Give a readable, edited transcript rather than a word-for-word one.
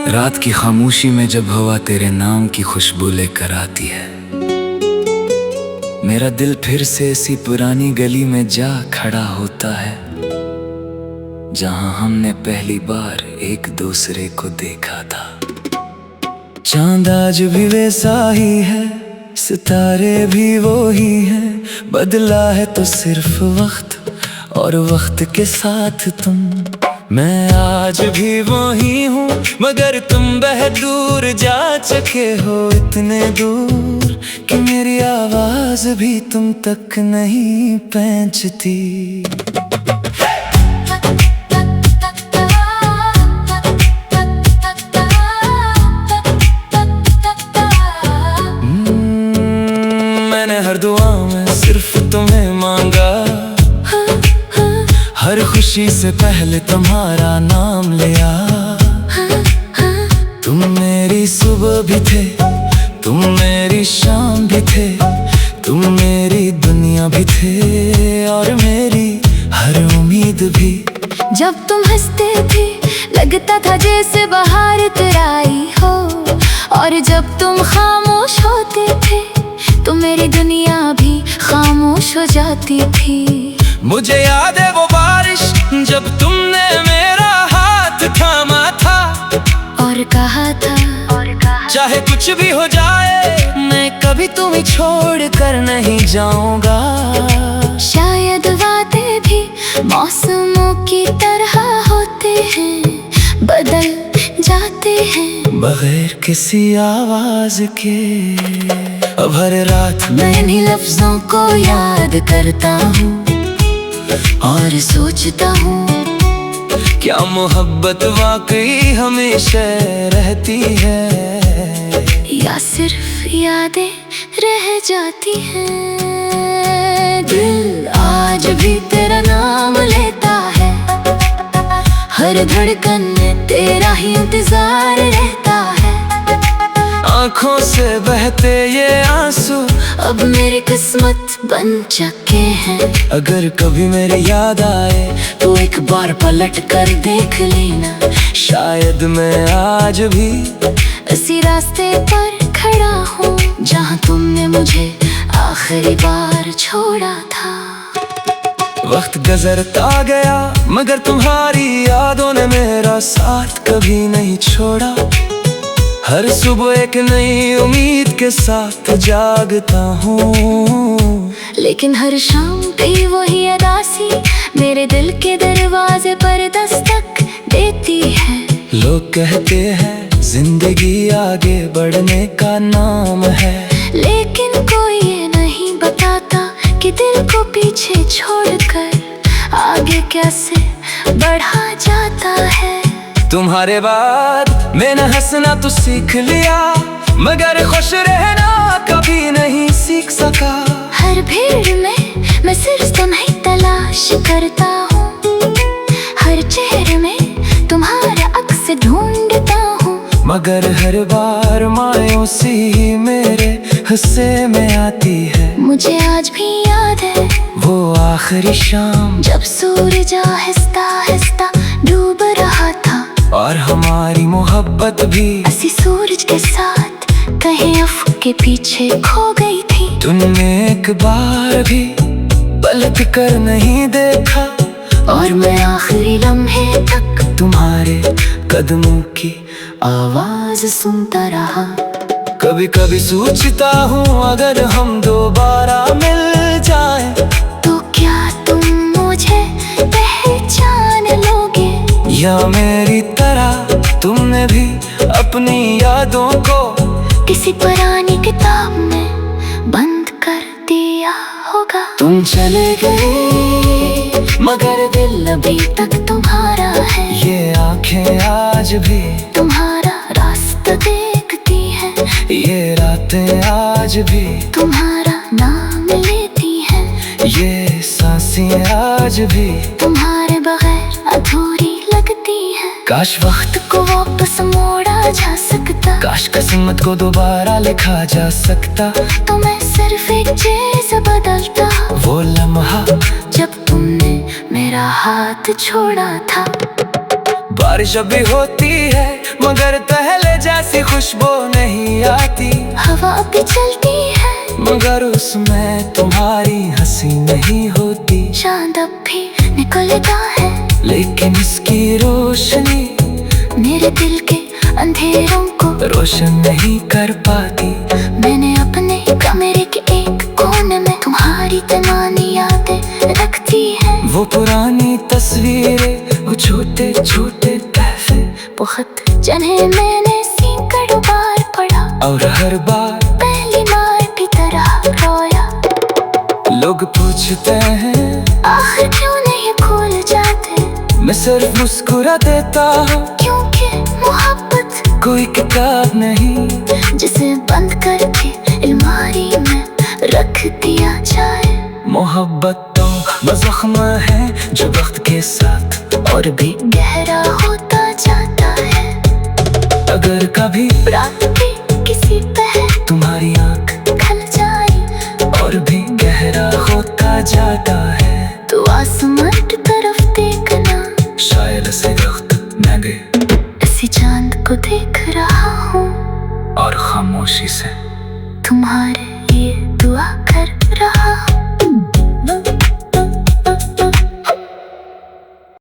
रात की खामोशी में जब हवा तेरे नाम की खुशबू लेकर आती है, मेरा दिल फिर से इसी पुरानी गली में जा खड़ा होता है, जहां हमने पहली बार एक दूसरे को देखा था। चांद आज भी वैसा ही है, सितारे भी वो ही हैं, बदला है तो सिर्फ वक्त और वक्त के साथ तुम। मैं आज भी वही हूँ, मगर तुम बहुत दूर जा चुके हो, इतने दूर कि मेरी आवाज भी तुम तक नहीं पहुंचती। मैंने हर दुआ में सिर्फ तुम्हें मांगा, हर खुशी से पहले तुम्हारा नाम लिया। तुम मेरी सुबह भी थे, तुम मेरी शाम भी थे, तुम मेरी दुनिया भी थे और मेरी हर उम्मीद भी। जब तुम हंसते थे लगता था जैसे बाहर उतराई हो, और जब तुम खामोश होते थे तो मेरी दुनिया भी खामोश हो जाती थी। मुझे याद है वो बारिश जब तुमने मेरा हाथ थामा था और कहा था चाहे कुछ भी हो जाए मैं कभी तुम्हें छोड़ कर नहीं जाऊंगा। शायद वादे भी मौसमों की तरह होते हैं, बदल जाते हैं बगैर किसी आवाज के। अब हर रात मैं इन्हीं लफ्जों को याद करता हूँ और सोचता हूँ, क्या मोहब्बत वाकई हमेशा रहती है या सिर्फ यादें रह जाती हैं। दिल आज भी तेरा नाम लेता है, हर धड़कन में तेरा ही इंतजार रहता है। आँखों से बहते ये आंसू अब मेरी किस्मत बन चुके हैं। अगर कभी मेरे याद आए तो एक बार पलट कर देख लेना, शायद मैं आज भी इसी रास्ते पर खड़ा हूँ जहाँ तुमने मुझे आखिरी बार छोड़ा था। वक्त गुजरता गया मगर तुम्हारी यादों ने मेरा साथ कभी नहीं छोड़ा। हर सुबह एक नई उम्मीद के साथ जागता हूँ, लेकिन हर शाम भी वही अदासी मेरे दिल के दरवाजे पर दस्तक देती है। लोग कहते हैं जिंदगी आगे बढ़ने का नाम है, लेकिन कोई ये नहीं बताता कि दिल को पीछे छोड़कर आगे कैसे बढ़ा जाता है। तुम्हारे बाद मैंने हंसना तो सीख लिया, मगर खुश रहना कभी नहीं सीख सका। हर भीड़ में मैं सिर्फ तुम्हें तलाश करता हूँ, हर चेहरे में तुम्हारा अक्स ढूंढता हूँ, मगर हर बार मायूसी मेरे हिस्से में आती है। मुझे आज भी याद है वो आखिरी शाम जब सूरज आहिस्ता आहिस्ता डूब रहा था, और हमारी मोहब्बत भी इसी सूरज के साथ कहीं अफ़क़ के पीछे खो गई थी। तुमने एक बार भी पलट कर नहीं देखा, और मैं आखिरी लम्हे तक तुम्हारे कदमों की आवाज सुनता रहा। कभी कभी सोचता हूँ अगर हम दोबारा मिल जाएं, तो क्या तुम मुझे पहचान लोगे, या मेरी तरह तुमने भी अपनी यादों को किसी पुरानी किताब में बंद कर दिया होगा। तुम चले गए मगर दिल अभी तक तुम्हारा है, ये आंखें आज भी तुम्हारा रास्ता देखती है, ये रातें आज भी तुम्हारा नाम लेती है, ये सांसें आज भी तुम्हारे बगैर अधूरी लगती है। काश वक्त को वापस मोड़ा जा सकता, काश किस्मत को दोबारा लिखा जा सकता, तो मैं सिर्फ एक चीज बदलता, वो लम्हा जब तुमने मेरा हाथ छोड़ा था। बारिश अभी होती है मगर पहले जैसी खुशबू नहीं आती। हवा अभी चलती है मगर उसमें तुम्हारी हंसी नहीं होती। चांद अब भी निकलता है लेकिन इसकी रोशनी मेरे दिल के अंधेरों को रोशन नहीं कर पाती। मैंने अपने कमरे के एक कोने में तुम्हारी तमानी यादें रखती है। वो पुरानी तस्वीरें, वो छोटे छोटे तहफे, बहुत जन्हे मैंने सैकड़ों बार पढ़ा और हर बार पहली बार की तरह रोया। लोग पूछते हैं आखिर क्यों नहीं भूल जाते, मैं सिर्फ मुस्कुरा देता हूँ क्योंकि मोहब्बत कोई किताब नहीं जिसे बंद करके अलमारी में रख दिया जाए। मोहब्बत तो जख्म है जो वक्त के साथ और भी गहरा होता जाता है। अगर कभी रात भी किसी पे तुम्हारी आँख खल जाए और भी गहरा होता जाता है, तो आसमान की तरफ देखना, शायद से वक्त मैं गए इसी चांद को देख रहा हूँ और खामोशी से तुम्हारे लिए दुआ कर रहा हूँ।